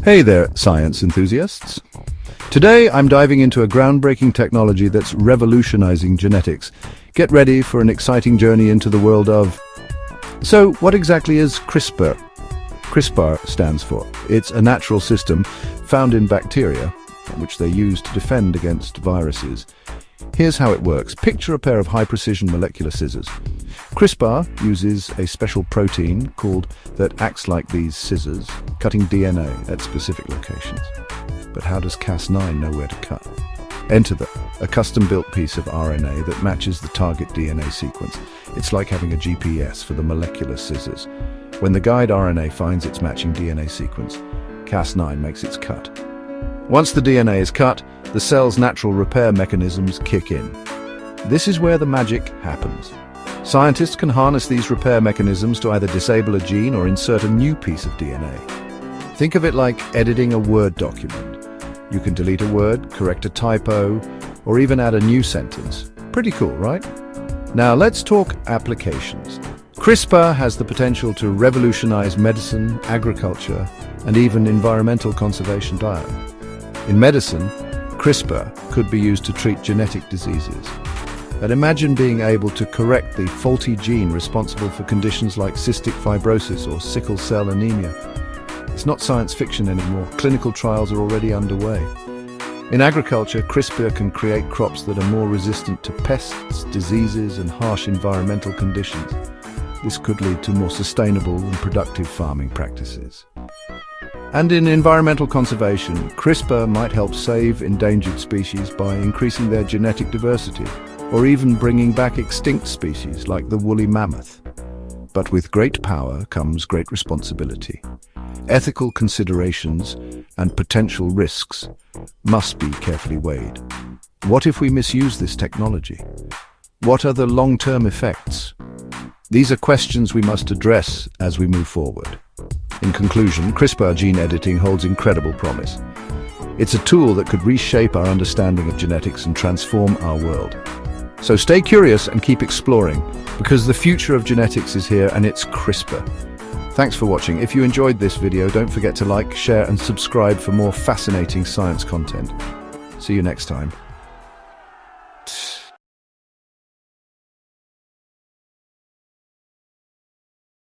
Hey there, science enthusiasts. Today I'm diving into a groundbreaking technology that's revolutionizing genetics. Get ready for an exciting journey into the world of... So, what exactly is CRISPR? CRISPR stands for. It's a natural system found in bacteria, which they use to defend against viruses. Here's how it works. Picture a pair of high-precision molecular scissors. CRISPR uses a special protein that acts like these scissors, cutting DNA at specific locations. But how does Cas9 know where to cut? Enter a custom-built piece of RNA that matches the target DNA sequence. It's like having a GPS for the molecular scissors. When the guide RNA finds its matching DNA sequence, Cas9 makes its cut. Once the DNA is cut, the cell's natural repair mechanisms kick in. This is where the magic happens. Scientists can harness these repair mechanisms to either disable a gene or insert a new piece of DNA. Think of it like editing a Word document. You can delete a word, correct a typo, or even add a new sentence. Pretty cool, right? Now let's talk applications. CRISPR has the potential to revolutionize medicine, agriculture, and even environmental conservation. In medicine, CRISPR could be used to treat genetic diseases. And imagine being able to correct the faulty gene responsible for conditions like cystic fibrosis or sickle cell anemia. It's not science fiction anymore. Clinical trials are already underway. In agriculture, CRISPR can create crops that are more resistant to pests, diseases, and harsh environmental conditions. This could lead to more sustainable and productive farming practices. And in environmental conservation, CRISPR might help save endangered species by increasing their genetic diversity, or even bringing back extinct species like the woolly mammoth. But with great power comes great responsibility. Ethical considerations and potential risks must be carefully weighed. What if we misuse this technology? What are the long-term effects? These are questions we must address as we move forward. In conclusion, CRISPR gene editing holds incredible promise. It's a tool that could reshape our understanding of genetics and transform our world. So stay curious and keep exploring, because the future of genetics is here and it's CRISPR. Thanks for watching. If you enjoyed this video, don't forget to like, share and subscribe for more fascinating science content. See you next time.